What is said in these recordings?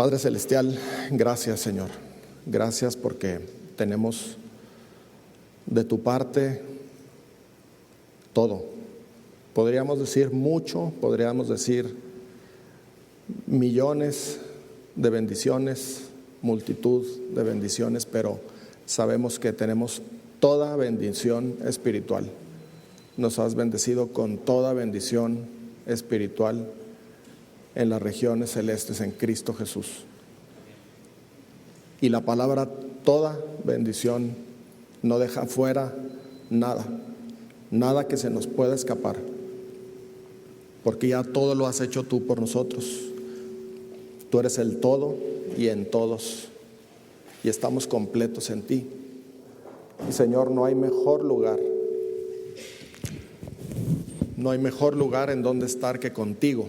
Padre Celestial, gracias, Señor. Gracias porque tenemos de tu parte todo. Podríamos decir mucho, podríamos decir millones de bendiciones, multitud de bendiciones, pero sabemos que tenemos toda bendición espiritual. Nos has bendecido con toda bendición espiritual en las regiones celestes en Cristo Jesús. Y la palabra toda bendición no deja fuera nada que se nos pueda escapar, porque ya todo lo has hecho tú por nosotros. Tú eres el todo y en todos, y estamos completos en ti. Y Señor, no hay mejor lugar en donde estar que contigo.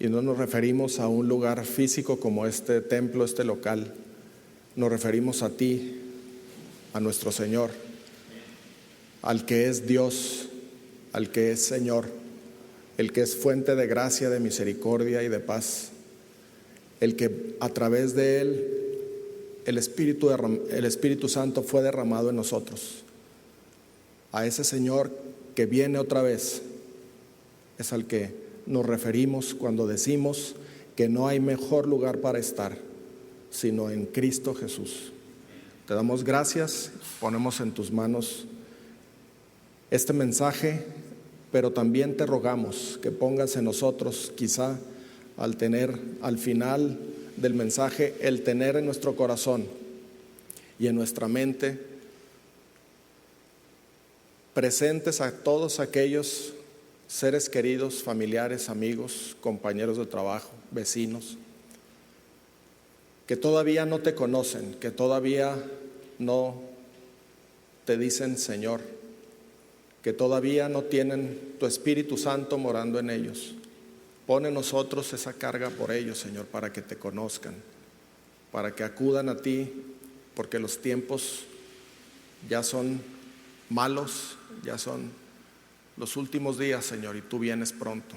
Y no nos referimos a un lugar físico como este templo, este local. Nos referimos a ti, a nuestro Señor, al que es Dios, al que es Señor, el que es fuente de gracia, de misericordia y de paz, el que a través de Él el Espíritu Santo fue derramado en nosotros. A ese Señor que viene otra vez es al que nos referimos cuando decimos que no hay mejor lugar para estar sino en Cristo Jesús. Te damos gracias, ponemos en tus manos este mensaje, pero también te rogamos que pongas en nosotros, quizá al final del mensaje, el tener en nuestro corazón y en nuestra mente presentes a todos aquellos seres queridos, familiares, amigos, compañeros de trabajo, vecinos, que todavía no te conocen, que todavía no te dicen Señor, que todavía no tienen tu Espíritu Santo morando en ellos. Pon en nosotros esa carga por ellos, Señor, para que te conozcan, para que acudan a ti, porque los tiempos ya son malos, ya son los últimos días, Señor, y tú vienes pronto.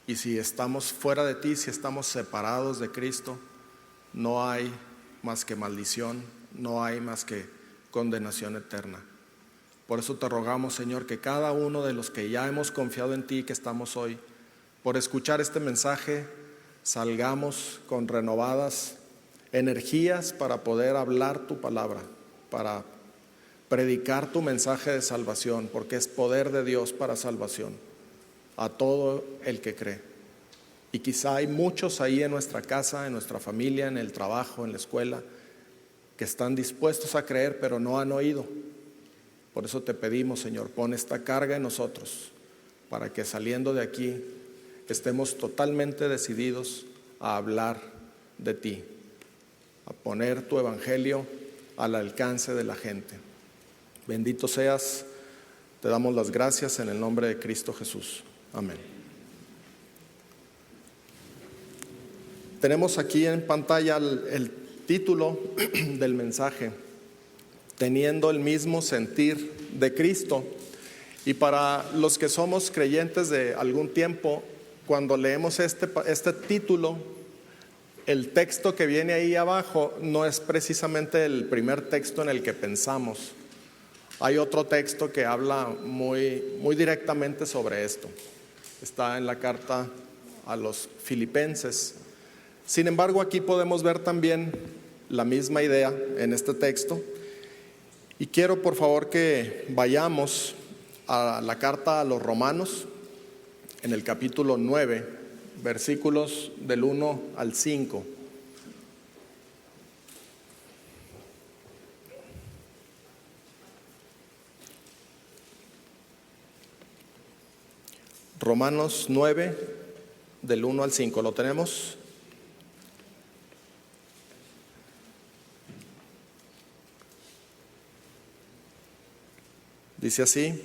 Y si estamos fuera de ti, si estamos separados de Cristo, no hay más que maldición, no hay más que condenación eterna. Por eso te rogamos, Señor, que cada uno de los que ya hemos confiado en ti, que estamos hoy, por escuchar este mensaje, salgamos con renovadas energías para poder hablar tu palabra, para predicar tu mensaje de salvación, porque es poder de Dios para salvación a todo el que cree. Y quizá hay muchos ahí en nuestra casa, en nuestra familia, en el trabajo, en la escuela, que están dispuestos a creer, pero no han oído. Por eso te pedimos, Señor, pon esta carga en nosotros, para que saliendo de aquí estemos totalmente decididos a hablar de ti, a poner tu evangelio al alcance de la gente. Bendito seas, te damos las gracias en el nombre de Cristo Jesús. Amén. Tenemos aquí en pantalla el título del mensaje, teniendo el mismo sentir de Cristo. Y para los que somos creyentes de algún tiempo, cuando leemos este título, el texto que viene ahí abajo no es precisamente el primer texto en el que pensamos. Hay otro texto que habla muy directamente sobre esto. Está en la carta a los Filipenses. Sin embargo, aquí podemos ver también la misma idea en este texto. Y quiero, por favor, que vayamos a la carta a los Romanos, en el capítulo 9, versículos del 1 al 5. Romanos 9, del 1 al 5. ¿Lo tenemos? Dice así: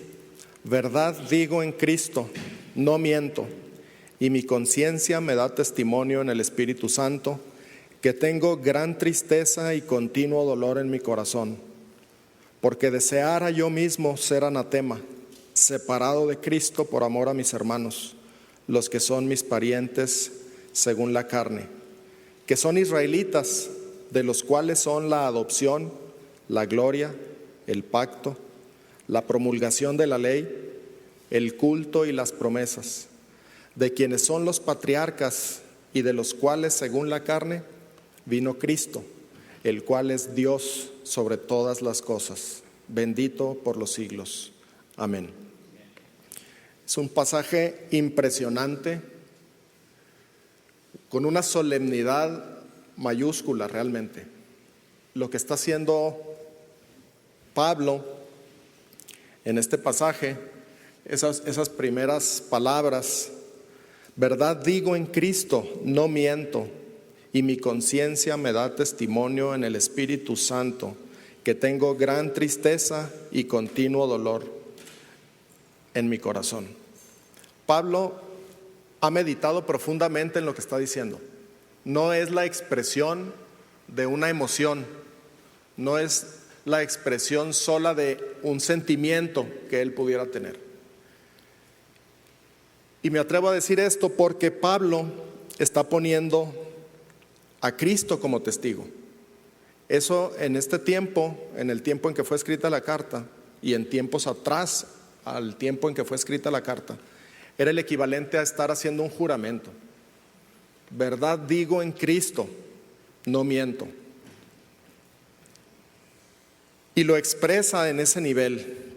verdad digo en Cristo, no miento, y mi conciencia me da testimonio en el Espíritu Santo, que tengo gran tristeza y continuo dolor en mi corazón, porque deseara yo mismo ser anatema, separado de Cristo por amor a mis hermanos, los que son mis parientes según la carne, que son israelitas, de los cuales son la adopción, la gloria, el pacto, la promulgación de la ley, el culto y las promesas, de quienes son los patriarcas y de los cuales, según la carne, vino Cristo, el cual es Dios sobre todas las cosas, bendito por los siglos. Amén. Es un pasaje impresionante, con una solemnidad mayúscula realmente. Lo que está haciendo Pablo en este pasaje, esas primeras palabras: verdad digo en Cristo, no miento, y mi conciencia me da testimonio en el Espíritu Santo, que tengo gran tristeza y continuo dolor en mi corazón. Pablo ha meditado profundamente en lo que está diciendo. No es la expresión de una emoción, no es la expresión sola de un sentimiento que él pudiera tener. Y me atrevo a decir esto porque Pablo está poniendo a Cristo como testigo. Eso en este tiempo, en el tiempo en que fue escrita la carta y en tiempos atrás al tiempo en que fue escrita la carta, era el equivalente a estar haciendo un juramento. Verdad digo en Cristo, no miento. Y lo expresa en ese nivel.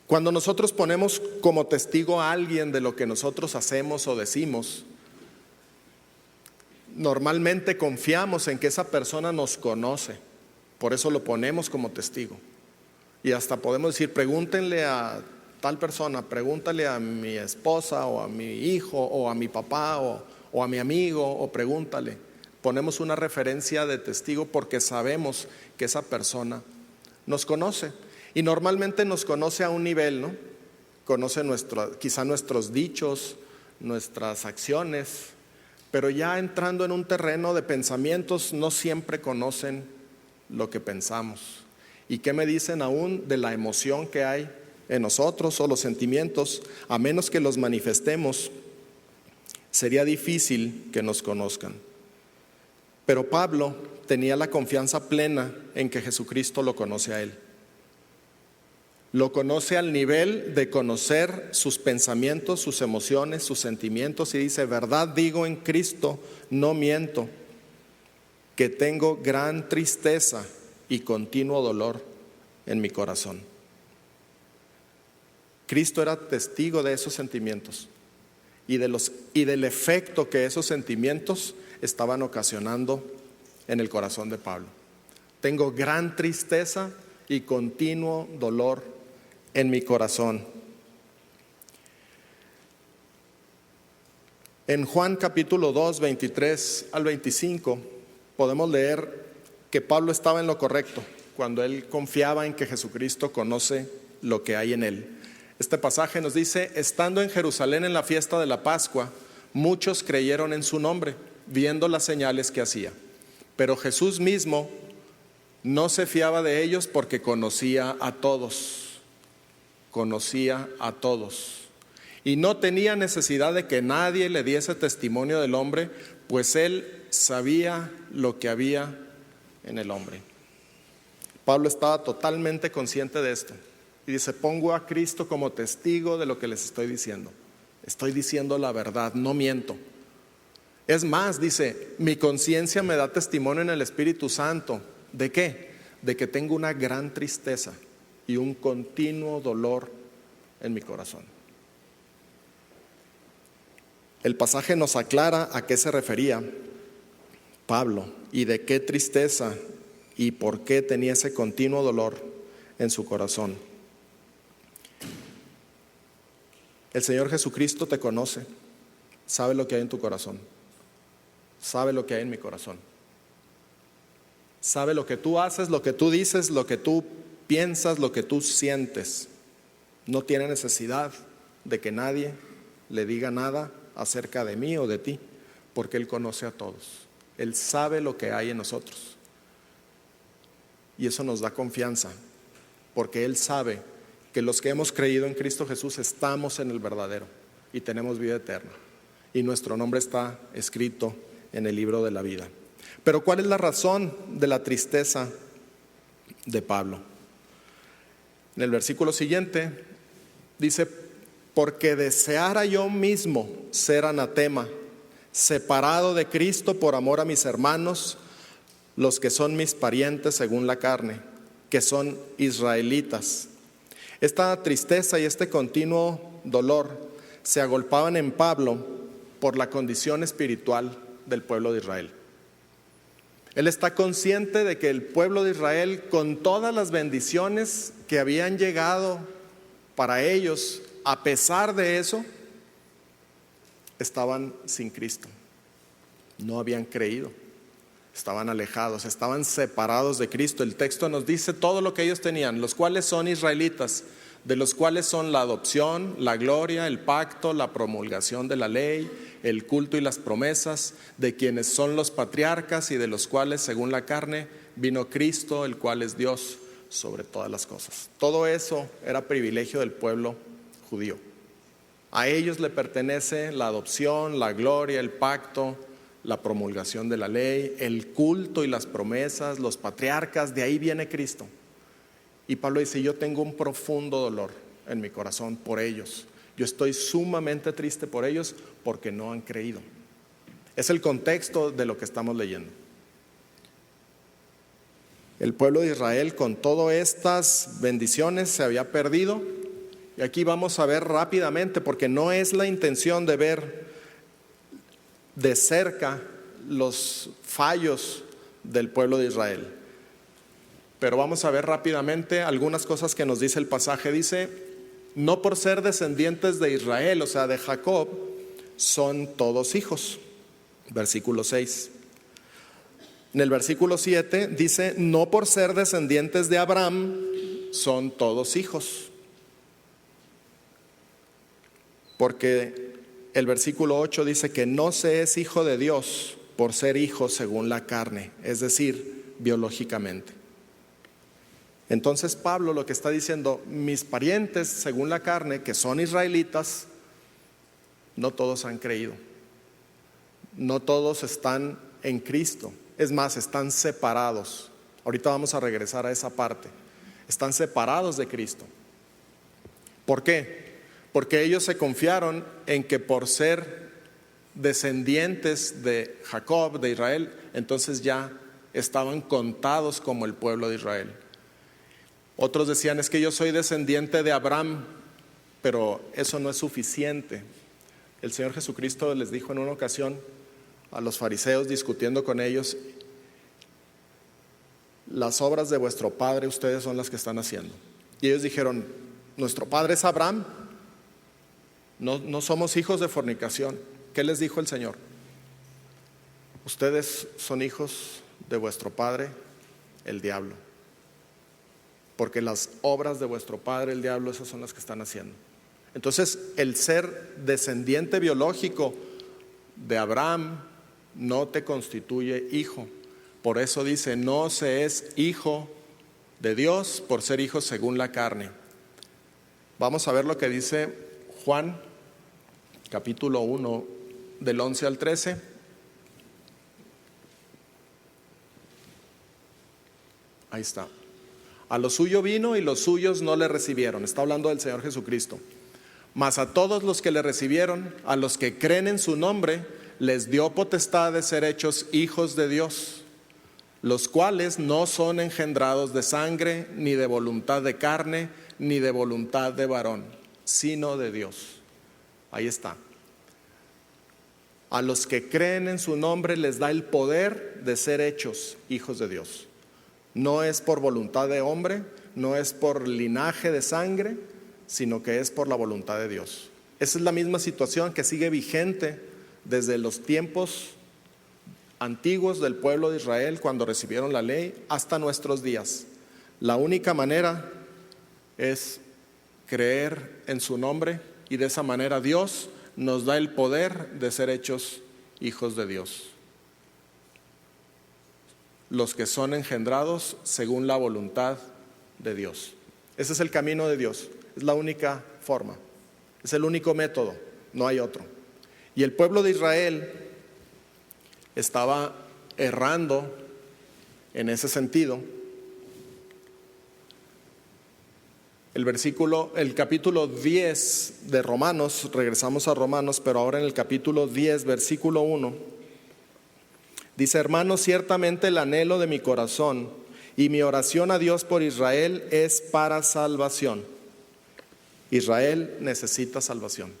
Cuando nosotros ponemos como testigo a alguien de lo que nosotros hacemos o decimos, normalmente confiamos en que esa persona nos conoce, por eso lo ponemos como testigo. Y hasta podemos decir: pregúntenle a tal persona, pregúntale a mi esposa o a mi hijo o a mi papá o a mi amigo, o pregúntale. Ponemos una referencia de testigo porque sabemos que esa persona nos conoce. Y normalmente nos conoce a un nivel, ¿no? Conoce quizá nuestros dichos, nuestras acciones, pero ya entrando en un terreno de pensamientos, no siempre conocen lo que pensamos. ¿Y qué me dicen aún de la emoción que hay en nosotros o los sentimientos? A menos que los manifestemos, sería difícil que nos conozcan. Pero Pablo tenía la confianza plena en que Jesucristo lo conoce a él. Lo conoce al nivel de conocer sus pensamientos, sus emociones, sus sentimientos, y dice: verdad digo en Cristo, no miento, que tengo gran tristeza y continuo dolor en mi corazón. Cristo era testigo de esos sentimientos y del efecto que esos sentimientos estaban ocasionando en el corazón de Pablo. Tengo gran tristeza y continuo dolor en mi corazón. En Juan capítulo 2, 23 al 25, podemos leer que Pablo estaba en lo correcto cuando él confiaba en que Jesucristo conoce lo que hay en él. Este pasaje nos dice: estando en Jerusalén en la fiesta de la Pascua, muchos creyeron en su nombre, viendo las señales que hacía. Pero Jesús mismo no se fiaba de ellos porque conocía a todos. Conocía a todos. Y no tenía necesidad de que nadie le diese testimonio del hombre, pues él sabía lo que había en el hombre. Pablo estaba totalmente consciente de esto. Y dice: pongo a Cristo como testigo de lo que les estoy diciendo. Estoy diciendo la verdad, no miento. Es más, dice: mi conciencia me da testimonio en el Espíritu Santo. ¿De qué? De que tengo una gran tristeza y un continuo dolor en mi corazón. El pasaje nos aclara a qué se refería Pablo y de qué tristeza y por qué tenía ese continuo dolor en su corazón. El Señor Jesucristo te conoce, sabe lo que hay en tu corazón, sabe lo que hay en mi corazón, sabe lo que tú haces, lo que tú dices, lo que tú piensas, lo que tú sientes. No tiene necesidad de que nadie le diga nada acerca de mí o de ti, porque Él conoce a todos. Él sabe lo que hay en nosotros. Y eso nos da confianza, porque Él sabe que los que hemos creído en Cristo Jesús estamos en el verdadero y tenemos vida eterna. y nuestro nombre está escrito en el libro de la vida. Pero ¿cuál es la razón de la tristeza de Pablo? En el versículo siguiente dice: porque deseara yo mismo ser anatema, separado de Cristo por amor a mis hermanos, los que son mis parientes según la carne, que son israelitas. Esta tristeza y este continuo dolor se agolpaban en Pablo por la condición espiritual del pueblo de Israel. Él está consciente de que el pueblo de Israel, con todas las bendiciones que habían llegado para ellos, a pesar de eso, estaban sin Cristo. No habían creído, estaban alejados, estaban separados de Cristo. El texto nos dice todo lo que ellos tenían, los cuales son israelitas, de los cuales son la adopción, la gloria, el pacto, la promulgación de la ley, el culto y las promesas, de quienes son los patriarcas y de los cuales, según la carne, vino Cristo, el cual es Dios sobre todas las cosas. Todo eso era privilegio del pueblo judío. A ellos le pertenece la adopción, la gloria, el pacto, la promulgación de la ley, el culto y las promesas, los patriarcas, de ahí viene Cristo. Y Pablo dice: yo tengo un profundo dolor en mi corazón por ellos. Yo estoy sumamente triste por ellos porque no han creído. Es el contexto de lo que estamos leyendo. El pueblo de Israel, con todas estas bendiciones, se había perdido. Y aquí vamos a ver rápidamente, porque no es la intención de ver de cerca los fallos del pueblo de Israel. Pero vamos a ver rápidamente algunas cosas que nos dice el pasaje. Dice: no por ser descendientes de Israel, o sea, de Jacob, son todos hijos. Versículo 6. En el versículo 7 dice: no por ser descendientes de Abraham, son todos hijos. Porque el versículo 8 dice que no se es hijo de Dios por ser hijo según la carne, es decir, biológicamente. Entonces Pablo lo que está diciendo: mis parientes según la carne, que son israelitas, no todos han creído. No todos están en Cristo. Es más, están separados. Ahorita vamos a regresar a esa parte. Están separados de Cristo. ¿Por qué? Porque ellos se confiaron en que por ser descendientes de Jacob, de Israel, entonces ya estaban contados como el pueblo de Israel. Otros decían: es que yo soy descendiente de Abraham, pero eso no es suficiente. El Señor Jesucristo les dijo en una ocasión a los fariseos, discutiendo con ellos: las obras de vuestro padre ustedes son las que están haciendo. Y ellos dijeron: nuestro padre es Abraham, no somos hijos de fornicación. ¿Qué les dijo el Señor? Ustedes son hijos de vuestro padre, el diablo, porque las obras de vuestro padre, el diablo, esas son las que están haciendo. Entonces, el ser descendiente biológico de Abraham no te constituye hijo. Por eso dice: no se es hijo de Dios por ser hijo según la carne. Vamos a ver lo que dice Juan, capítulo 1, del 11 al 13. Ahí está. A lo suyo vino y los suyos no le recibieron. Está hablando del Señor Jesucristo. Mas a todos los que le recibieron, a los que creen en su nombre, les dio potestad de ser hechos hijos de Dios, los cuales no son engendrados de sangre, ni de voluntad de carne, ni de voluntad de varón, sino de Dios. Ahí está. A los que creen en su nombre les da el poder de ser hechos hijos de Dios. No es por voluntad de hombre, no es por linaje de sangre, sino que es por la voluntad de Dios. Esa es la misma situación que sigue vigente desde los tiempos antiguos del pueblo de Israel, cuando recibieron la ley, hasta nuestros días. La única manera es creer en su nombre, y de esa manera Dios nos da el poder de ser hechos hijos de Dios. Los que son engendrados según la voluntad de Dios. Ese es el camino de Dios, es la única forma, es el único método, no hay otro. Y el pueblo de Israel estaba errando en ese sentido. El capítulo 10 de Romanos, regresamos a Romanos, pero ahora en el capítulo 10, versículo 1, dice: hermanos, ciertamente el anhelo de mi corazón y mi oración a Dios por Israel es para salvación. Israel necesita salvación.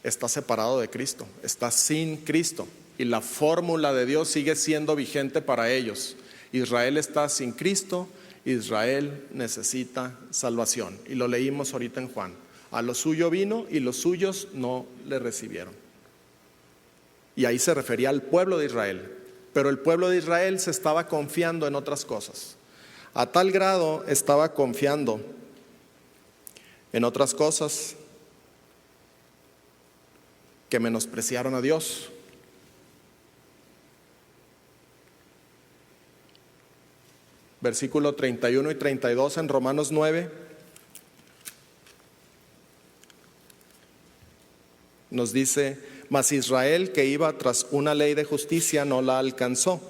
Está separado de Cristo, está sin Cristo, y la fórmula de Dios sigue siendo vigente para ellos. Israel está sin Cristo, Israel necesita salvación, y lo leímos ahorita en Juan. A lo suyo vino y los suyos no le recibieron. Y ahí se refería al pueblo de Israel, pero el pueblo de Israel se estaba confiando en otras cosas. A tal grado estaba confiando en otras cosas que menospreciaron a Dios. Versículo 31 y 32 en Romanos 9 nos dice: mas Israel, que iba tras una ley de justicia, no la alcanzó.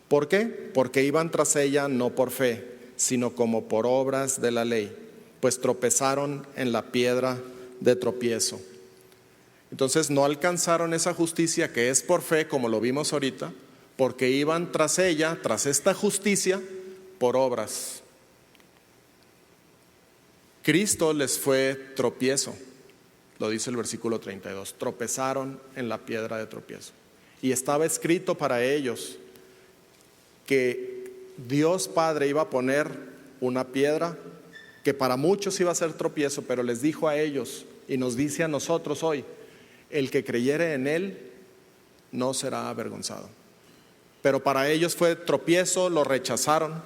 ¿Por qué? Porque iban tras ella no por fe, sino como por obras de la ley, pues tropezaron en la piedra de tropiezo. Entonces no alcanzaron esa justicia que es por fe, como lo vimos ahorita, porque iban tras ella, tras esta justicia, por obras. Cristo les fue tropiezo, lo dice el versículo 32, tropezaron en la piedra de tropiezo. Y estaba escrito para ellos que Dios Padre iba a poner una piedra que para muchos iba a ser tropiezo, pero les dijo a ellos y nos dice a nosotros hoy: el que creyere en Él no será avergonzado. Pero para ellos fue tropiezo, lo rechazaron,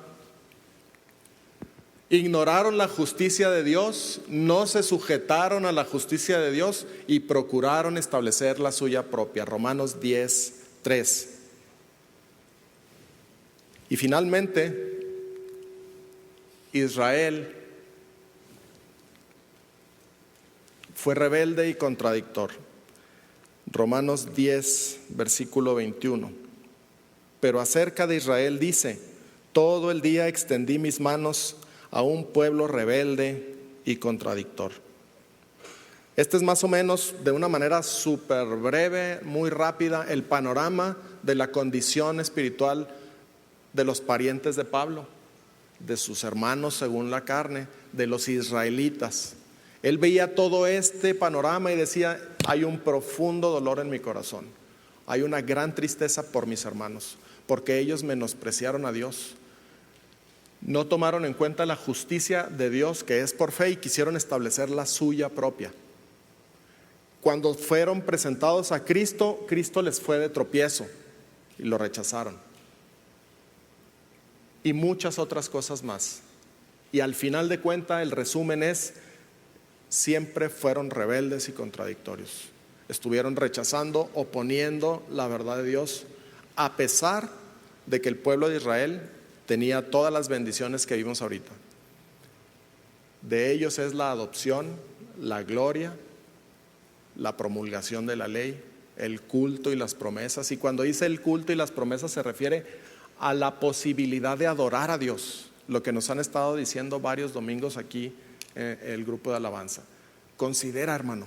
ignoraron la justicia de Dios, no se sujetaron a la justicia de Dios y procuraron establecer la suya propia. Romanos 10:3. Y finalmente, Israel fue rebelde y contradictor. Romanos 10, versículo 21. Pero acerca de Israel dice: todo el día extendí mis manos a un pueblo rebelde y contradictor. Este es más o menos, de una manera súper breve, muy rápida, el panorama de la condición espiritual de los parientes de Pablo, de sus hermanos según la carne, de los israelitas. Él veía todo este panorama y decía: hay un profundo dolor en mi corazón, hay una gran tristeza por mis hermanos, porque ellos menospreciaron a Dios, no tomaron en cuenta la justicia de Dios que es por fe y quisieron establecer la suya propia. Cuando fueron presentados a Cristo, Cristo les fue de tropiezo y lo rechazaron, y muchas otras cosas más. Y al final de cuentas el resumen es: siempre fueron rebeldes y contradictorios. Estuvieron rechazando, oponiendo la verdad de Dios, a pesar de que el pueblo de Israel tenía todas las bendiciones que vimos ahorita. De ellos es la adopción, la gloria, la promulgación de la ley, el culto y las promesas. Y cuando dice el culto y las promesas se refiere a la posibilidad de adorar a Dios, lo que nos han estado diciendo varios domingos aquí el grupo de alabanza. Considera, hermano,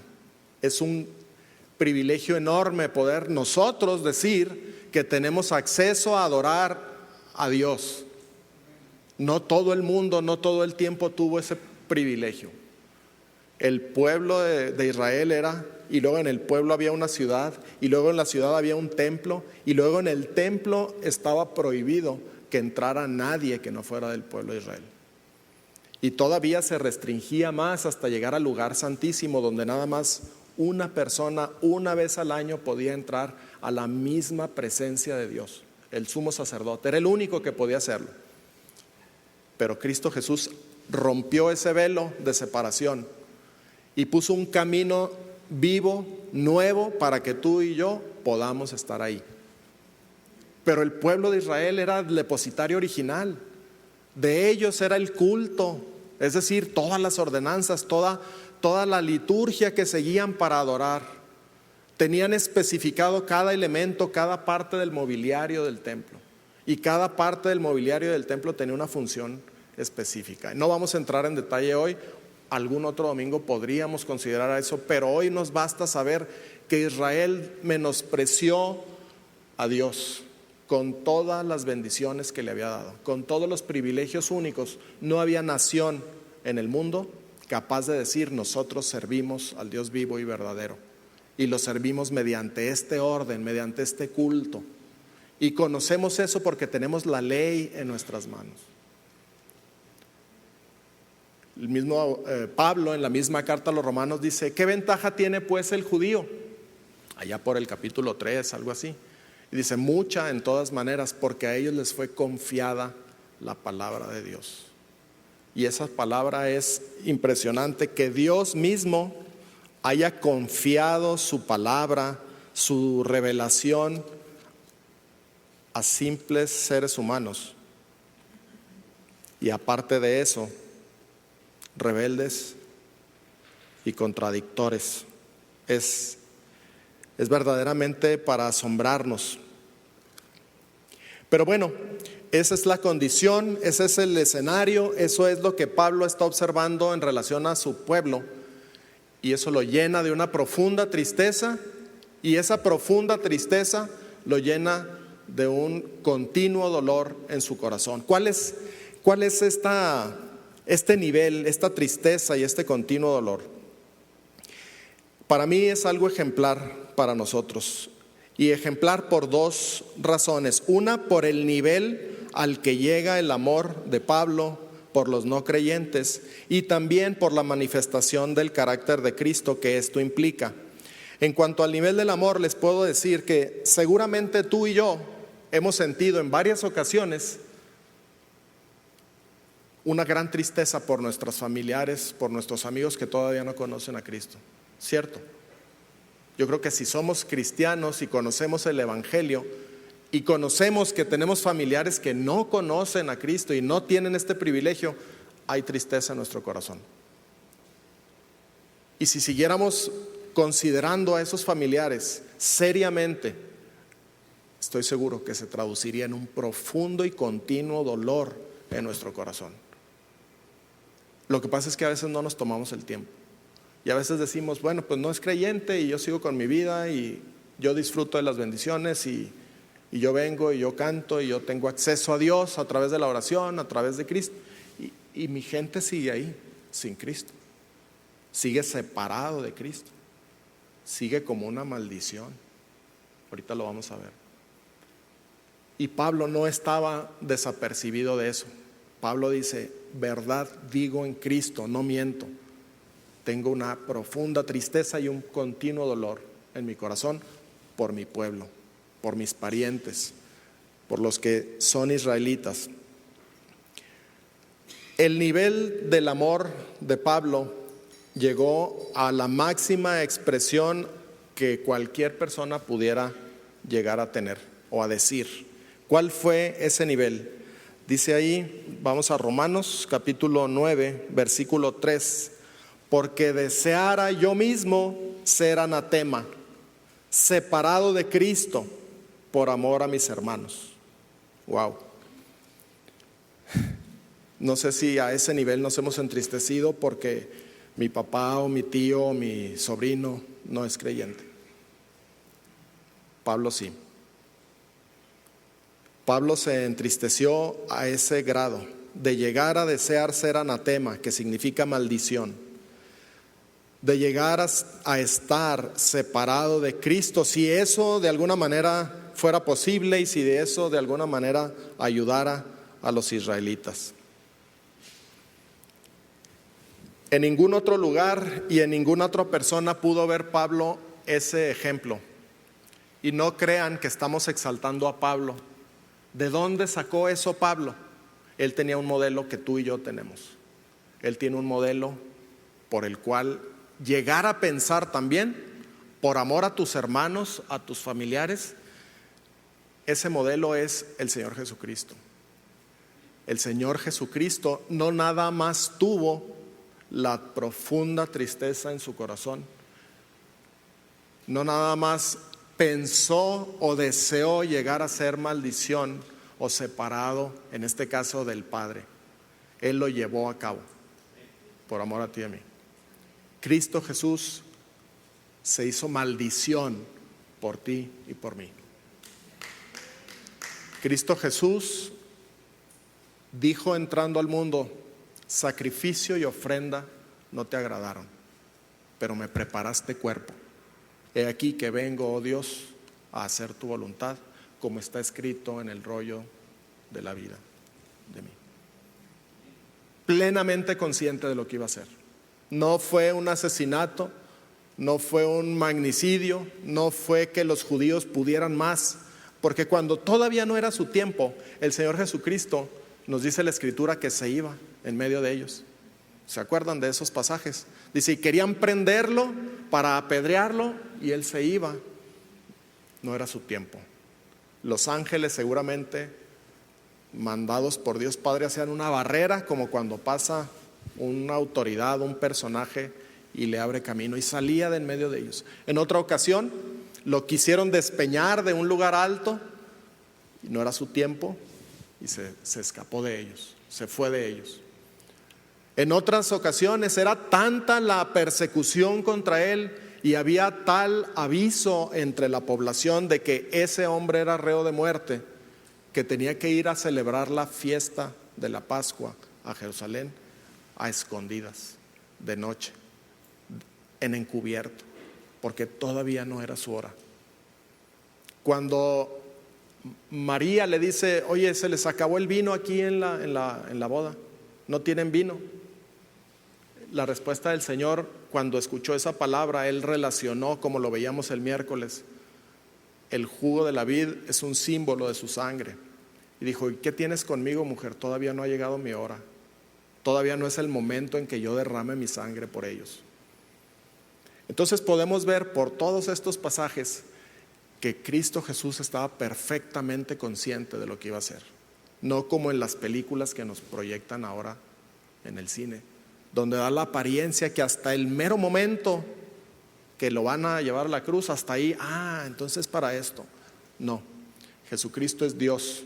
es un privilegio enorme poder nosotros decir que tenemos acceso a adorar a Dios. No todo el mundo, no todo el tiempo tuvo ese privilegio. El pueblo de Israel era, y luego en el pueblo había una ciudad, y luego en la ciudad había un templo, y luego en el templo estaba prohibido que entrara nadie que no fuera del pueblo de Israel. Y todavía se restringía más hasta llegar al lugar santísimo, donde nada más una persona una vez al año podía entrar a la misma presencia de Dios. El sumo sacerdote era el único que podía hacerlo. Pero Cristo Jesús rompió ese velo de separación y puso un camino vivo, nuevo, para que tú y yo podamos estar ahí. Pero el pueblo de Israel era el depositario original. De ellos era el culto, es decir, todas las ordenanzas, toda la liturgia que seguían para adorar. Tenían especificado cada elemento, cada parte del mobiliario del templo. Y cada parte del mobiliario del templo tenía una función específica. No vamos a entrar en detalle hoy. Algún otro domingo podríamos considerar eso, pero hoy nos basta saber que Israel menospreció a Dios con todas las bendiciones que le había dado, con todos los privilegios únicos. No había nación en el mundo capaz de decir: nosotros servimos al Dios vivo y verdadero, y lo servimos mediante este orden, mediante este culto. Y conocemos eso porque tenemos la ley en nuestras manos. El mismo Pablo, en la misma carta a los Romanos, dice: ¿qué ventaja tiene pues el judío? Allá por el capítulo 3, algo así. Y dice: mucha en todas maneras, porque a ellos les fue confiada la palabra de Dios. Y esa palabra es impresionante, que Dios mismo haya confiado su palabra, su revelación, a simples seres humanos. Y aparte de eso, rebeldes y contradictores. Es verdaderamente para asombrarnos. Pero bueno, esa es la condición, ese es el escenario, eso es lo que Pablo está observando en relación a su pueblo, y eso lo llena de una profunda tristeza, y esa profunda tristeza lo llena de un continuo dolor en su corazón. ¿Cuál es este nivel, esta tristeza y este continuo dolor? Para mí es algo ejemplar para nosotros, y ejemplar por dos razones. Una, por el nivel al que llega el amor de Pablo por los no creyentes, y también por la manifestación del carácter de Cristo que esto implica. En cuanto al nivel del amor, les puedo decir que seguramente tú y yo hemos sentido en varias ocasiones una gran tristeza por nuestros familiares, por nuestros amigos que todavía no conocen a Cristo, ¿cierto? Yo creo que si somos cristianos y conocemos el Evangelio y conocemos que tenemos familiares que no conocen a Cristo y no tienen este privilegio, hay tristeza en nuestro corazón. Y si siguiéramos considerando a esos familiares seriamente, estoy seguro que se traduciría en un profundo y continuo dolor en nuestro corazón. Lo que pasa es que a veces no nos tomamos el tiempo. Y a veces decimos: bueno, pues no es creyente y yo sigo con mi vida y yo disfruto de las bendiciones y yo vengo y yo canto y yo tengo acceso a Dios a través de la oración, a través de Cristo. Y mi gente sigue ahí, sin Cristo. Sigue separado de Cristo. Sigue como una maldición. Ahorita lo vamos a ver. Y Pablo no estaba desapercibido de eso. Pablo dice: verdad digo en Cristo, no miento. Tengo una profunda tristeza y un continuo dolor en mi corazón por mi pueblo, por mis parientes, por los que son israelitas. El nivel del amor de Pablo llegó a la máxima expresión que cualquier persona pudiera llegar a tener o a decir. ¿Cuál fue ese nivel? Dice ahí, vamos a Romanos capítulo 9, versículo 3. Porque deseara yo mismo ser anatema, separado de Cristo, por amor a mis hermanos. Wow. No sé si a ese nivel nos hemos entristecido porque mi papá o mi tío o mi sobrino no es creyente. Pablo sí. Pablo se entristeció a ese grado de llegar a desear ser anatema, que significa maldición. De llegar a estar separado de Cristo, si eso de alguna manera fuera posible y si de eso de alguna manera ayudara a los israelitas. En ningún otro lugar y en ninguna otra persona pudo ver Pablo ese ejemplo. Y no crean que estamos exaltando a Pablo. ¿De dónde sacó eso Pablo? Él tenía un modelo que tú y yo tenemos. Él tiene un modelo por el cual llegar a pensar también, por amor a tus hermanos, a tus familiares. Ese modelo es el Señor Jesucristo. El Señor Jesucristo no nada más tuvo la profunda tristeza en su corazón no nada más pensó o deseó llegar a ser maldición o separado, en este caso del Padre. Él lo llevó a cabo por amor a ti y a mí. Cristo Jesús se hizo maldición por ti y por mí. Cristo Jesús dijo entrando al mundo: sacrificio y ofrenda no te agradaron, pero me preparaste cuerpo. He aquí que vengo, oh Dios, a hacer tu voluntad, como está escrito en el rollo de la vida de mí. Plenamente consciente de lo que iba a hacer. No fue un asesinato, no fue un magnicidio, no fue que los judíos pudieran más, porque cuando todavía no era su tiempo, el Señor Jesucristo, nos dice la Escritura, que se iba en medio de ellos. ¿Se acuerdan de esos pasajes? Dice, y querían prenderlo para apedrearlo, y él se iba. No era su tiempo. Los ángeles, seguramente mandados por Dios Padre, hacían una barrera, como cuando pasa una autoridad, un personaje, y le abre camino, y salía de en medio de ellos. En otra ocasión lo quisieron despeñar de un lugar alto, y no era su tiempo, y se escapó de ellos, se fue de ellos. En otras ocasiones era tanta la persecución contra él, y había tal aviso entre la población de que ese hombre era reo de muerte, que tenía que ir a celebrar la fiesta de la Pascua a Jerusalén a escondidas, de noche, en encubierto, porque todavía no era su hora. Cuando María le dice: oye, se les acabó el vino aquí en la boda, no tienen vino. La respuesta del Señor, cuando escuchó esa palabra, él relacionó, como lo veíamos el miércoles, el jugo de la vid es un símbolo de su sangre. Y dijo: ¿y qué tienes conmigo, mujer? Todavía no ha llegado mi hora. Todavía no es el momento en que yo derrame mi sangre por ellos. Entonces podemos ver por todos estos pasajes que Cristo Jesús estaba perfectamente consciente de lo que iba a hacer. No como en las películas que nos proyectan ahora en el cine, donde da la apariencia que hasta el mero momento que lo van a llevar a la cruz, hasta ahí, entonces para esto. No, Jesucristo es Dios,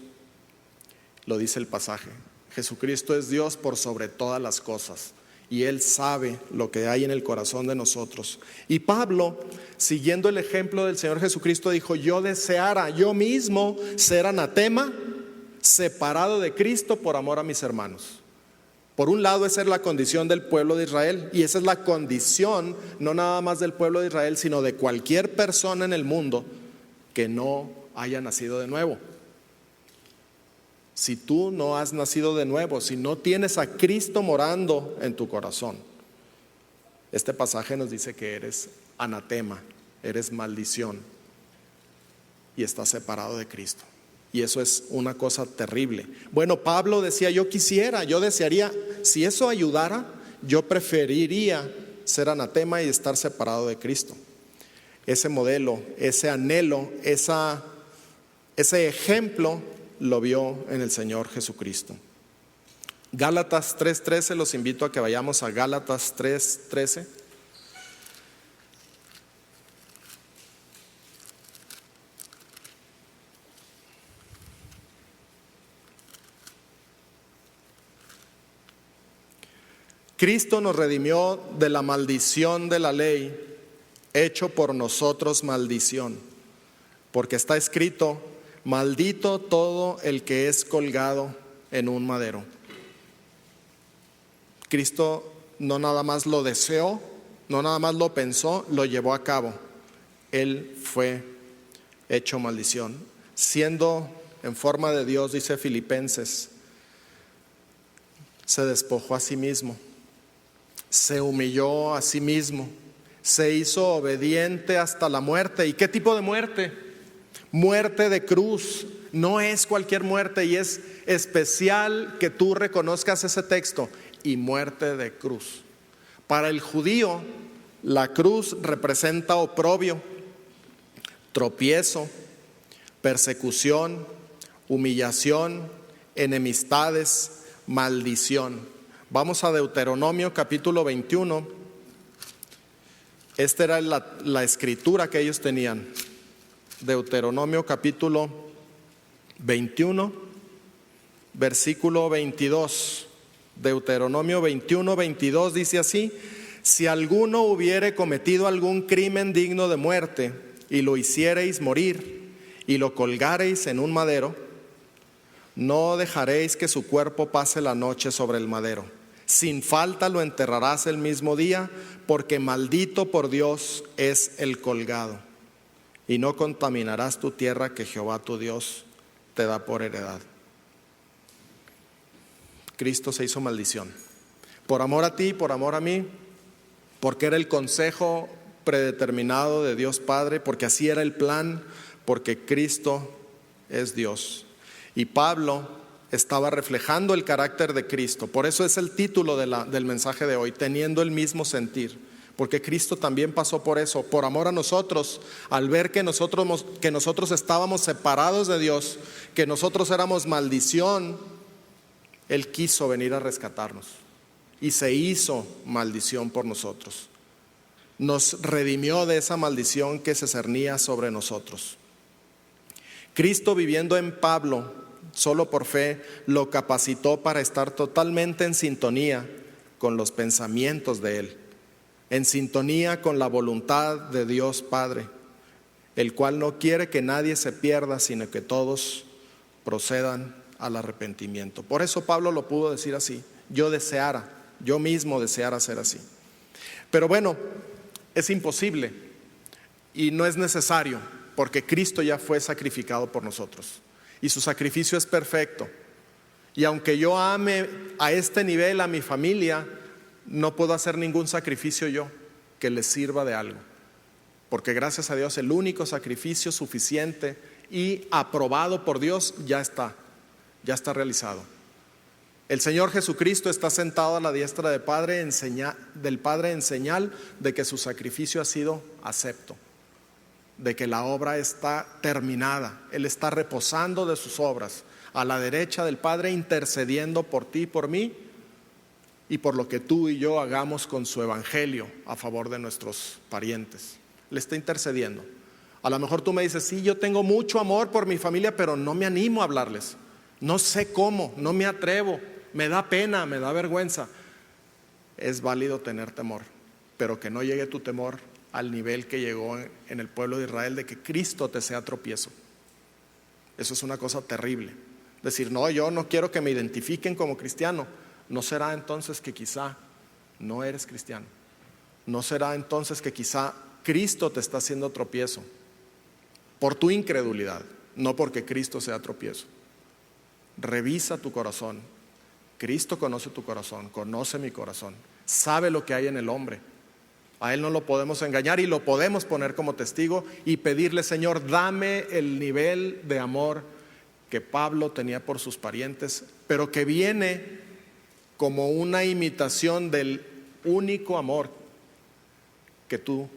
lo dice el pasaje. Jesucristo es Dios por sobre todas las cosas, y Él sabe lo que hay en el corazón de nosotros. Y Pablo, siguiendo el ejemplo del Señor Jesucristo, dijo: yo deseara yo mismo ser anatema, separado de Cristo por amor a mis hermanos. Por un lado, esa es la condición del pueblo de Israel, y esa es la condición no nada más del pueblo de Israel, sino de cualquier persona en el mundo que no haya nacido de nuevo. Si tú no has nacido de nuevo, si no tienes a Cristo morando en tu corazón, este pasaje nos dice que eres anatema, eres maldición, y estás separado de Cristo. Y eso es una cosa terrible. Bueno, Pablo decía: yo desearía, si eso ayudara, yo preferiría ser anatema y estar separado de Cristo. Ese modelo, ese anhelo, ese ejemplo lo vio en el Señor Jesucristo. Gálatas 3:13, los invito a que vayamos a Gálatas 3:13. Cristo nos redimió de la maldición de la ley, hecho por nosotros maldición, porque está escrito: maldito todo el que es colgado en un madero. Cristo no nada más lo deseó, no nada más lo pensó, lo llevó a cabo. Él fue hecho maldición, siendo en forma de Dios, dice Filipenses, se despojó a sí mismo, se humilló a sí mismo, se hizo obediente hasta la muerte. ¿Y qué tipo de muerte? Muerte de cruz. No es cualquier muerte, y es especial que tú reconozcas ese texto: y muerte de cruz. Para el judío, la cruz representa oprobio, tropiezo, persecución, humillación, enemistades, maldición. Vamos a Deuteronomio capítulo 21. Esta era la escritura que ellos tenían. Deuteronomio capítulo 21, versículo 22. Deuteronomio 21, 22 dice así: si alguno hubiere cometido algún crimen digno de muerte y lo hiciereis morir y lo colgareis en un madero, no dejaréis que su cuerpo pase la noche sobre el madero. Sin falta lo enterrarás el mismo día, porque maldito por Dios es el colgado. Y no contaminarás tu tierra que Jehová tu Dios te da por heredad. Cristo se hizo maldición. Por amor a ti, por amor a mí, porque era el consejo predeterminado de Dios Padre, porque así era el plan, porque Cristo es Dios. Y Pablo estaba reflejando el carácter de Cristo. Por eso es el título del mensaje de hoy, teniendo el mismo sentir. Porque Cristo también pasó por eso, por amor a nosotros, al ver que nosotros estábamos separados de Dios, que nosotros éramos maldición, Él quiso venir a rescatarnos y se hizo maldición por nosotros. Nos redimió de esa maldición que se cernía sobre nosotros. Cristo, viviendo en Pablo, solo por fe, lo capacitó para estar totalmente en sintonía con los pensamientos de Él, en sintonía con la voluntad de Dios Padre, el cual no quiere que nadie se pierda, sino que todos procedan al arrepentimiento. Por eso Pablo lo pudo decir así: yo mismo deseara ser así. Pero bueno, es imposible y no es necesario, porque Cristo ya fue sacrificado por nosotros y su sacrificio es perfecto. Y aunque yo ame a este nivel a mi familia, no puedo hacer ningún sacrificio yo que les sirva de algo, porque gracias a Dios el único sacrificio suficiente y aprobado por Dios ya está realizado. El Señor Jesucristo está sentado a la diestra del Padre en señal de que su sacrificio ha sido acepto, de que la obra está terminada. Él está reposando de sus obras a la derecha del Padre, intercediendo por ti y por mí, y por lo que tú y yo hagamos con su evangelio a favor de nuestros parientes. Le está intercediendo. A lo mejor tú me dices: sí, yo tengo mucho amor por mi familia, pero no me animo a hablarles, no sé cómo, no me atrevo, me da pena, me da vergüenza. Es válido tener temor, pero que no llegue tu temor al nivel que llegó en el pueblo de Israel, de que Cristo te sea tropiezo. Eso es una cosa terrible. Decir: no, yo no quiero que me identifiquen como cristiano. ¿No será entonces que quizá no eres cristiano? ¿No será entonces que quizá Cristo te está haciendo tropiezo por tu incredulidad, no porque Cristo sea tropiezo? Revisa tu corazón. Cristo conoce tu corazón, conoce mi corazón, sabe lo que hay en el hombre. A Él no lo podemos engañar y lo podemos poner como testigo y pedirle: Señor, dame el nivel de amor que Pablo tenía por sus parientes, pero que viene como una imitación del único amor que tú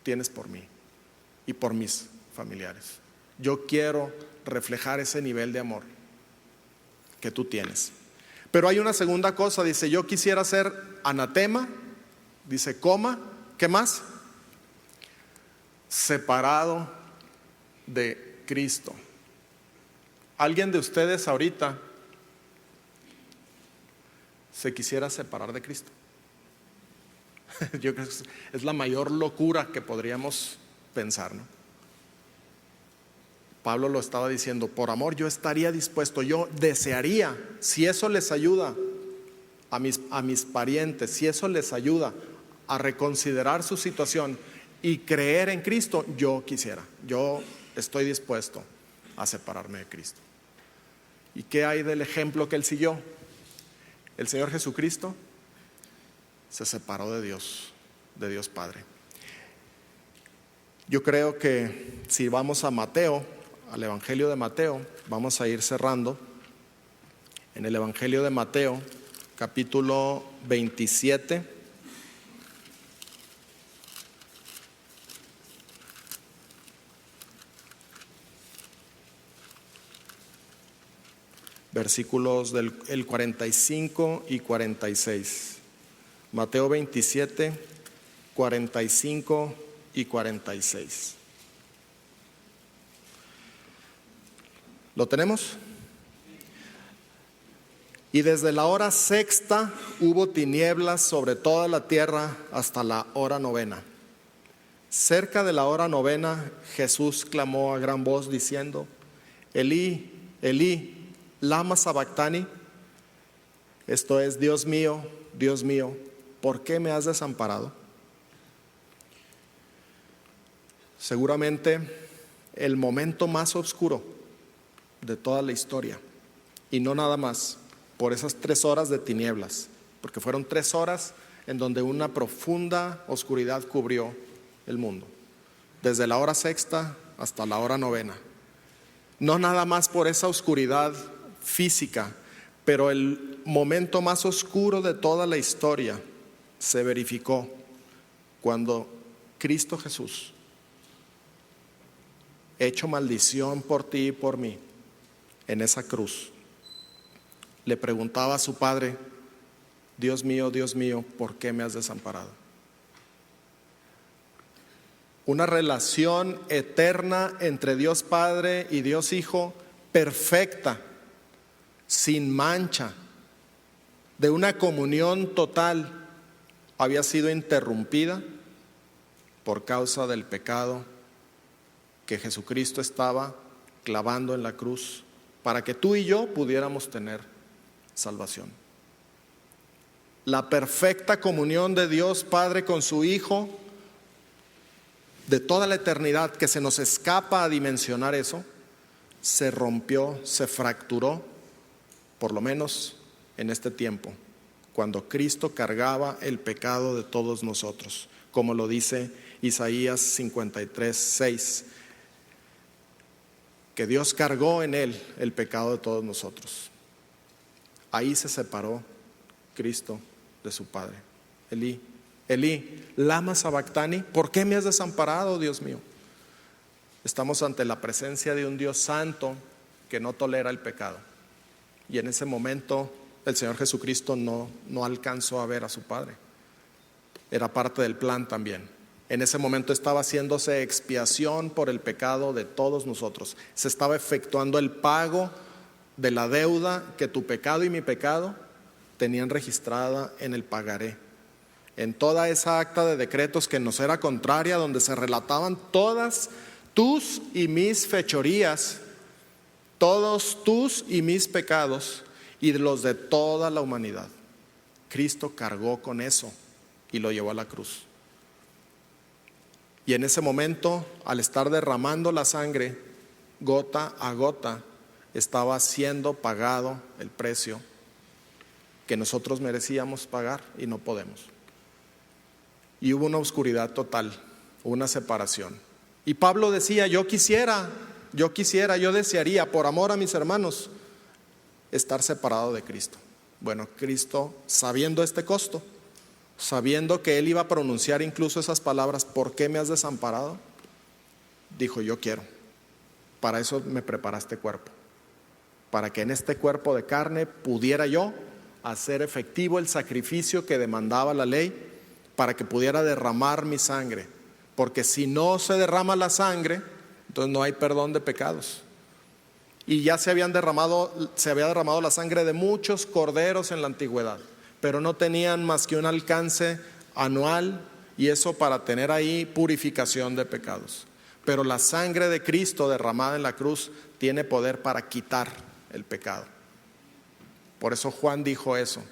tienes por mí y por mis familiares. Yo quiero reflejar ese nivel de amor que tú tienes. Pero hay una segunda cosa, dice: yo quisiera ser anatema, dice, ¿qué más? Separado de Cristo. ¿Alguien de ustedes ahorita se quisiera separar de Cristo? Yo creo que es la mayor locura que podríamos pensar, ¿no? Pablo lo estaba diciendo: por amor yo estaría dispuesto, yo desearía, si eso les ayuda a mis parientes, si eso les ayuda a reconsiderar su situación y creer en Cristo, yo estoy dispuesto a separarme de Cristo. ¿Y qué hay del ejemplo que Él siguió? El Señor Jesucristo se separó de Dios Padre. Yo creo que si vamos a Mateo, al Evangelio de Mateo, vamos a ir cerrando. En el Evangelio de Mateo, capítulo 27, versículos del 45 y 46. Mateo 27, 45 y 46. ¿Lo tenemos? Y desde la hora sexta hubo tinieblas sobre toda la tierra hasta la hora novena. Cerca de la hora novena, Jesús clamó a gran voz diciendo: Elí, Elí, lama sabactani. Esto es: Dios mío, ¿por qué me has desamparado? Seguramente el momento más oscuro de toda la historia, y no nada más por esas 3 horas de tinieblas, porque fueron 3 horas en donde una profunda oscuridad cubrió el mundo, desde la hora sexta hasta la hora novena. No nada más por esa oscuridad física, pero el momento más oscuro de toda la historia se verificó cuando Cristo Jesús, hecho maldición por ti y por mí, en esa cruz, le preguntaba a su Padre: Dios mío, ¿por qué me has desamparado? Una relación eterna entre Dios Padre y Dios Hijo, perfecta, sin mancha, de una comunión total, había sido interrumpida por causa del pecado que Jesucristo estaba clavando en la cruz para que tú y yo pudiéramos tener salvación. La perfecta comunión de Dios Padre con su Hijo de toda la eternidad, que se nos escapa a dimensionar eso, se rompió, se fracturó, por lo menos en este tiempo, cuando Cristo cargaba el pecado de todos nosotros, como lo dice Isaías 53:6, que Dios cargó en él el pecado de todos nosotros. Ahí se separó Cristo de su Padre. Elí, Elí, lama sabactani, ¿por qué me has desamparado, Dios mío? Estamos ante la presencia de un Dios santo que no tolera el pecado. Y en ese momento el Señor Jesucristo no alcanzó a ver a su Padre. Era parte del plan también. En ese momento estaba haciéndose expiación por el pecado de todos nosotros. Se estaba efectuando el pago de la deuda que tu pecado y mi pecado tenían registrada en el pagaré, en toda esa acta de decretos que nos era contraria, donde se relataban todas tus y mis fechorías, todos tus y mis pecados y los de toda la humanidad. Cristo cargó con eso y lo llevó a la cruz. Y en ese momento, al estar derramando la sangre, gota a gota, estaba siendo pagado el precio que nosotros merecíamos pagar y no podemos. Y hubo una oscuridad total, una separación. Y Pablo decía: yo desearía, por amor a mis hermanos, estar separado de Cristo. Bueno, Cristo, sabiendo este costo, sabiendo que él iba a pronunciar incluso esas palabras: ¿por qué me has desamparado?, dijo: yo quiero. Para eso me preparaste cuerpo, para que en este cuerpo de carne pudiera yo hacer efectivo el sacrificio que demandaba la ley, para que pudiera derramar mi sangre, porque si no se derrama la sangre, entonces no hay perdón de pecados. Y ya se había derramado la sangre de muchos corderos en la antigüedad, pero no tenían más que un alcance anual, y eso para tener ahí purificación de pecados. Pero la sangre de Cristo derramada en la cruz tiene poder para quitar el pecado. Por eso Juan dijo eso: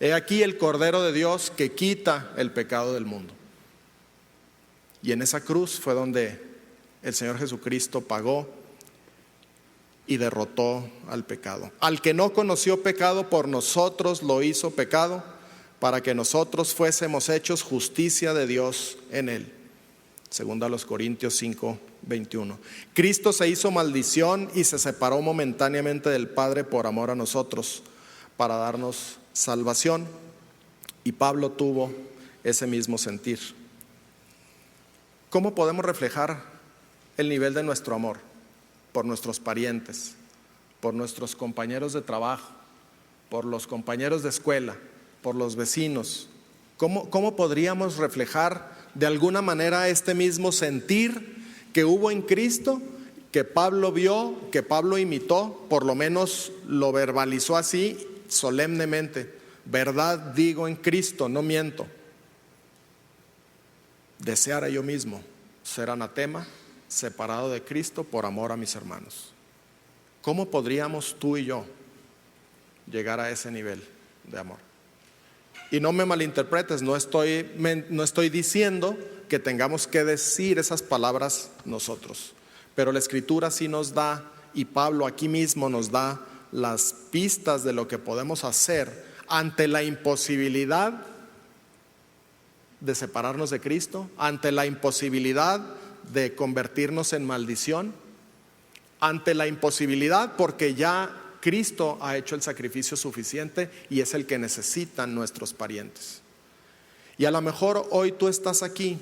he aquí el Cordero de Dios que quita el pecado del mundo. Y en esa cruz fue donde el Señor Jesucristo pagó y derrotó al pecado. Al que no conoció pecado, por nosotros lo hizo pecado, para que nosotros fuésemos hechos justicia de Dios en él. Segunda a los Corintios 5:21. Cristo se hizo maldición y se separó momentáneamente del Padre por amor a nosotros, para darnos salvación. Y Pablo tuvo ese mismo sentir. ¿Cómo podemos reflejar el nivel de nuestro amor? Por nuestros parientes, por nuestros compañeros de trabajo, por los compañeros de escuela, por los vecinos. ¿Cómo podríamos reflejar de alguna manera este mismo sentir que hubo en Cristo, que Pablo vio, que Pablo imitó, por lo menos lo verbalizó así solemnemente: verdad digo en Cristo, no miento. Deseara yo mismo ser anatema, separado de Cristo por amor a mis hermanos. ¿Cómo podríamos tú y yo llegar a ese nivel de amor? Y no me malinterpretes, no estoy diciendo que tengamos que decir esas palabras nosotros, pero la Escritura sí nos da, y Pablo aquí mismo nos da las pistas de lo que podemos hacer ante la imposibilidad de separarnos de Cristo, ante la imposibilidad de convertirnos en maldición, ante la imposibilidad porque ya Cristo ha hecho el sacrificio suficiente y es el que necesitan nuestros parientes. Y a lo mejor hoy tú estás aquí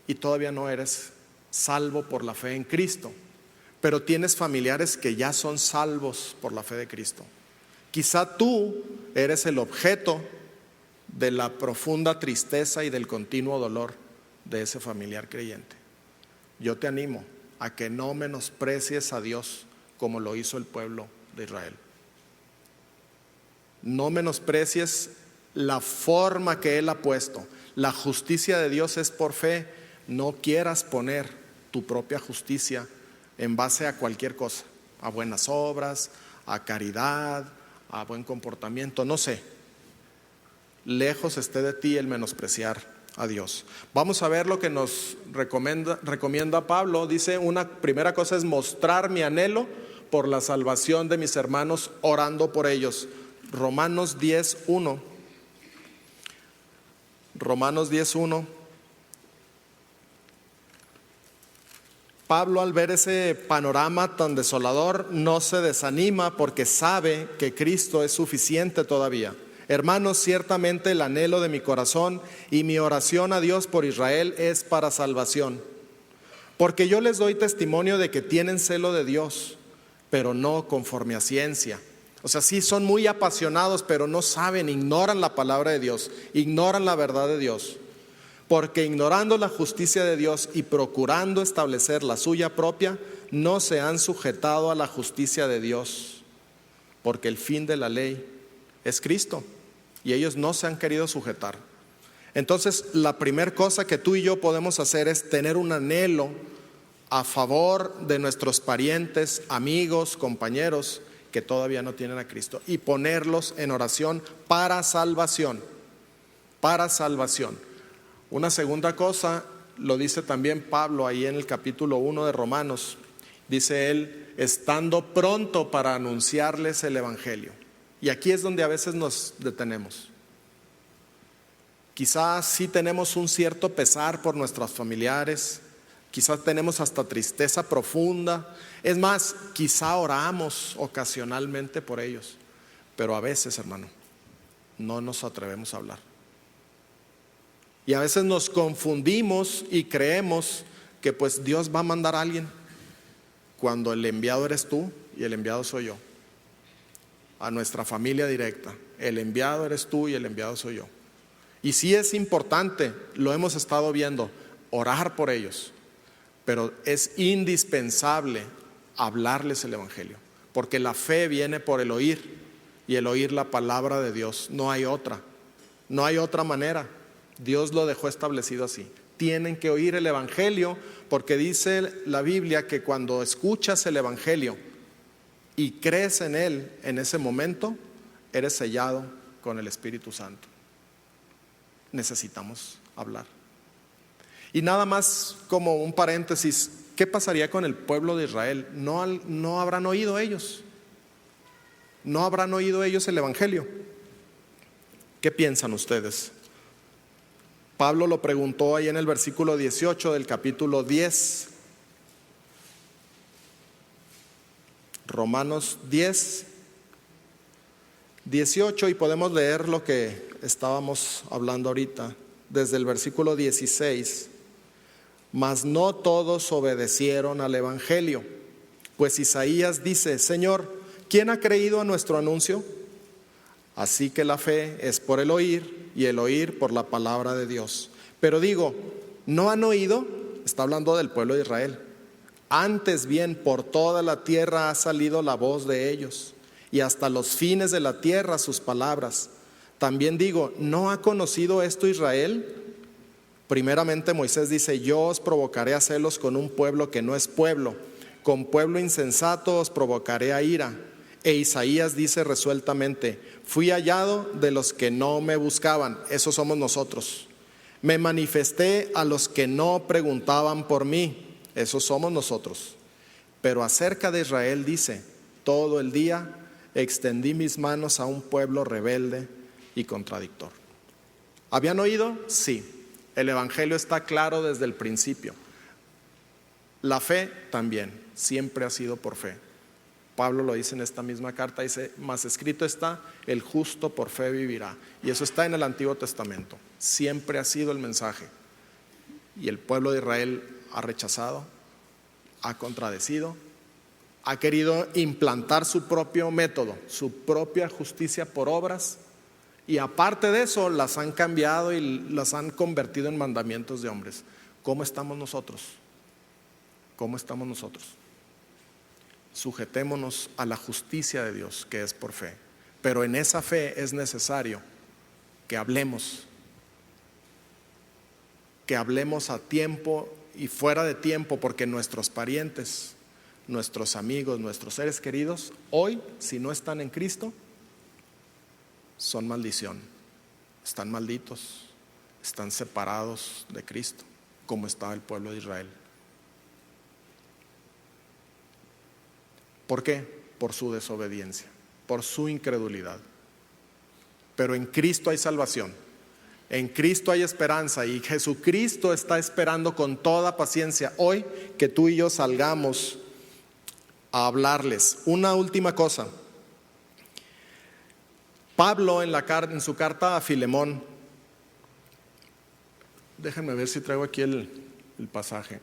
y todavía no eres salvo por la fe en Cristo, pero tienes familiares que ya son salvos por la fe de Cristo. Quizá tú eres el objeto de la profunda tristeza y del continuo dolor de ese familiar creyente. Yo te animo a que no menosprecies a Dios como lo hizo el pueblo de Israel. No menosprecies la forma que Él ha puesto. La justicia de Dios es por fe. No quieras poner tu propia justicia en base a cualquier cosa, a buenas obras, a caridad, a buen comportamiento, no sé. Lejos esté de ti el menospreciar a Dios. Vamos a ver lo que nos recomienda Pablo. Dice, una primera cosa es mostrar mi anhelo por la salvación de mis hermanos, orando por ellos. Romanos 10:1. Romanos 10:1. Pablo, al ver ese panorama tan desolador, no se desanima porque sabe que Cristo es suficiente todavía. Hermanos, ciertamente el anhelo de mi corazón y mi oración a Dios por Israel es para salvación. Porque yo les doy testimonio de que tienen celo de Dios, pero no conforme a ciencia. O sea, sí son muy apasionados, pero no saben, ignoran la palabra de Dios, ignoran la verdad de Dios. Porque ignorando la justicia de Dios y procurando establecer la suya propia, no se han sujetado a la justicia de Dios. Porque el fin de la ley es Cristo, y ellos no se han querido sujetar. Entonces, la primera cosa que tú y yo podemos hacer es tener un anhelo a favor de nuestros parientes, amigos, compañeros que todavía no tienen a Cristo, y ponerlos en oración para salvación. Para salvación. Una segunda cosa lo dice también Pablo ahí en el capítulo 1 de Romanos. Dice él, estando pronto para anunciarles el evangelio. Y aquí es donde a veces nos detenemos. Quizás sí tenemos un cierto pesar por nuestros familiares, quizás tenemos hasta tristeza profunda. Es más, quizá oramos ocasionalmente por ellos, pero a veces, hermano, no nos atrevemos a hablar. Y a veces nos confundimos y creemos que pues Dios va a mandar a alguien, cuando el enviado eres tú y el enviado soy yo. A nuestra familia directa, el enviado eres tú y el enviado soy yo. Y sí es importante, lo hemos estado viendo, orar por ellos, pero es indispensable hablarles el evangelio, porque la fe viene por el oír, y el oír la palabra de Dios. No hay otra manera. Dios lo dejó establecido así. Tienen que oír el evangelio, porque dice la Biblia que cuando escuchas el evangelio y crees en él, en ese momento eres sellado con el Espíritu Santo. Necesitamos hablar. Y nada más como un paréntesis, ¿qué pasaría con el pueblo de Israel? No habrán oído ellos. No habrán oído ellos el evangelio. ¿Qué piensan ustedes? Pablo lo preguntó ahí en el versículo 18 del capítulo 10. Romanos 10, 18, y podemos leer lo que estábamos hablando ahorita, desde el versículo 16. Mas no todos obedecieron al evangelio, pues Isaías dice, Señor, ¿quién ha creído a nuestro anuncio? Así que la fe es por el oír, y el oír por la palabra de Dios. Pero digo, ¿No han oído? Está hablando del pueblo de Israel. Antes bien, por toda la tierra ha salido la voz de ellos, y hasta los fines de la tierra sus palabras. También digo, ¿no ha conocido esto Israel? Primeramente Moisés dice, yo os provocaré a celos con un pueblo que no es pueblo, con pueblo insensato os provocaré a ira. E Isaías dice resueltamente, fui hallado de los que no me buscaban, esos somos nosotros. Me manifesté a los que no preguntaban por mí, esos somos nosotros. Pero acerca de Israel dice, todo el día extendí mis manos a un pueblo rebelde y contradictor. ¿Habían oído? Sí. El evangelio está claro desde el principio. La fe también, siempre ha sido por fe. Pablo lo dice en esta misma carta, dice, mas escrito está, el justo por fe vivirá. Y eso está en el Antiguo Testamento. Siempre ha sido el mensaje. Y el pueblo de Israel ha rechazado, ha contradecido, ha querido implantar su propio método, su propia justicia por obras. Y aparte de eso, las han cambiado y las han convertido en mandamientos de hombres. ¿Cómo estamos nosotros? ¿Cómo estamos nosotros? Sujetémonos a la justicia de Dios, que es por fe. Pero en esa fe es necesario que hablemos a tiempo y fuera de tiempo, porque nuestros parientes, nuestros amigos, nuestros seres queridos, hoy, si no están en Cristo, son maldición, están malditos, están separados de Cristo, como estaba el pueblo de Israel. ¿Por qué? Por su desobediencia, por su incredulidad. Pero en Cristo hay salvación, en Cristo hay esperanza, y Jesucristo está esperando con toda paciencia hoy que tú y yo salgamos a hablarles. Una última cosa. Pablo en su carta a Filemón, déjenme ver si traigo aquí el pasaje.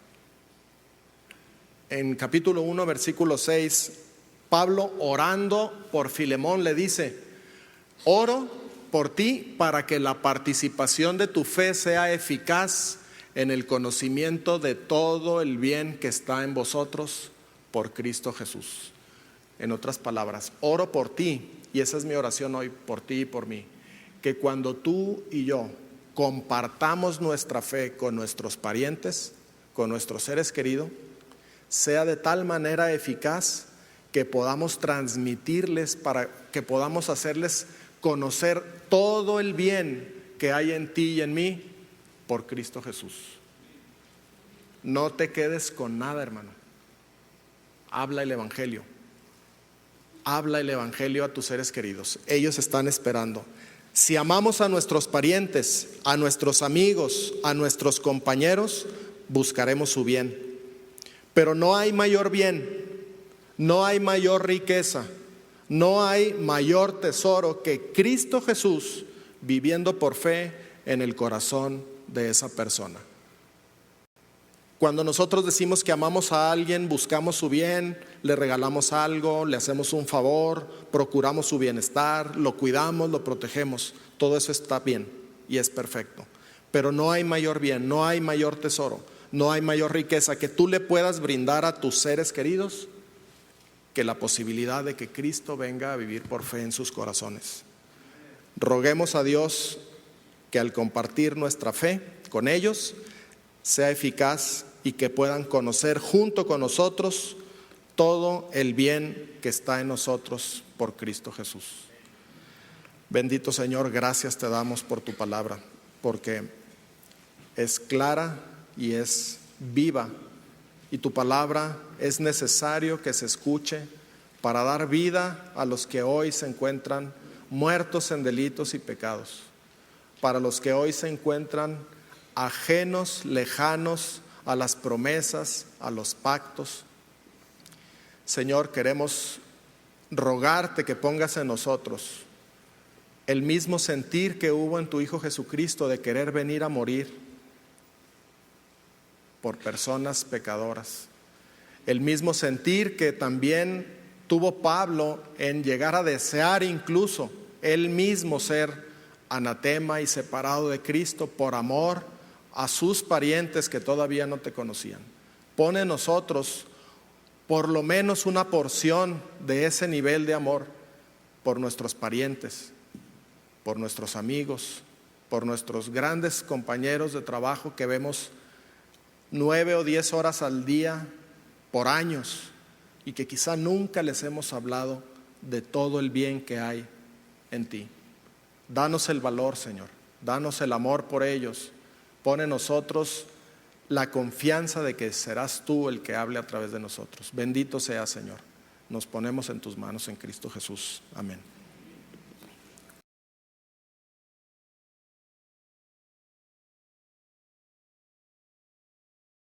En capítulo 1, versículo 6, Pablo, orando por Filemón, le dice, oro por ti para que la participación de tu fe sea eficaz en el conocimiento de todo el bien que está en vosotros por Cristo Jesús. En otras palabras, oro por ti, y esa es mi oración hoy, por ti y por mí, que cuando tú y yo compartamos nuestra fe con nuestros parientes, con nuestros seres queridos, sea de tal manera eficaz que podamos transmitirles, para que podamos hacerles conocer todo el bien que hay en ti y en mí por Cristo Jesús. No te quedes con nada, hermano. Habla el evangelio. Habla el evangelio a tus seres queridos. Ellos están esperando. Si amamos a nuestros parientes, a nuestros amigos, a nuestros compañeros, buscaremos su bien. Pero no hay mayor bien, no hay mayor riqueza, no hay mayor tesoro que Cristo Jesús viviendo por fe en el corazón de esa persona. Cuando nosotros decimos que amamos a alguien, buscamos su bien, le regalamos algo, le hacemos un favor, procuramos su bienestar, lo cuidamos, lo protegemos, todo eso está bien y es perfecto. Pero no hay mayor bien, no hay mayor tesoro, no hay mayor riqueza que tú le puedas brindar a tus seres queridos que la posibilidad de que Cristo venga a vivir por fe en sus corazones. Roguemos a Dios que al compartir nuestra fe con ellos sea eficaz y que puedan conocer junto con nosotros todo el bien que está en nosotros por Cristo Jesús. Bendito Señor, gracias te damos por tu palabra, porque es clara y es viva, y tu palabra es necesario que se escuche para dar vida a los que hoy se encuentran muertos en delitos y pecados, para los que hoy se encuentran ajenos, lejanos a las promesas, a los pactos. Señor, queremos rogarte que pongas en nosotros el mismo sentir que hubo en tu Hijo Jesucristo de querer venir a morir por personas pecadoras. El mismo sentir que también tuvo Pablo en llegar a desear incluso él mismo ser anatema y separado de Cristo por amor a sus parientes que todavía no te conocían. Pone en nosotros por lo menos una porción de ese nivel de amor por nuestros parientes, por nuestros amigos, por nuestros grandes compañeros de trabajo que vemos 9 o 10 horas al día por años y que quizá nunca les hemos hablado de todo el bien que hay en ti. Danos el valor, Señor, danos el amor por ellos. Pone en nosotros la confianza de que serás tú el que hable a través de nosotros. Bendito seas, Señor. Nos ponemos en tus manos en Cristo Jesús. Amén.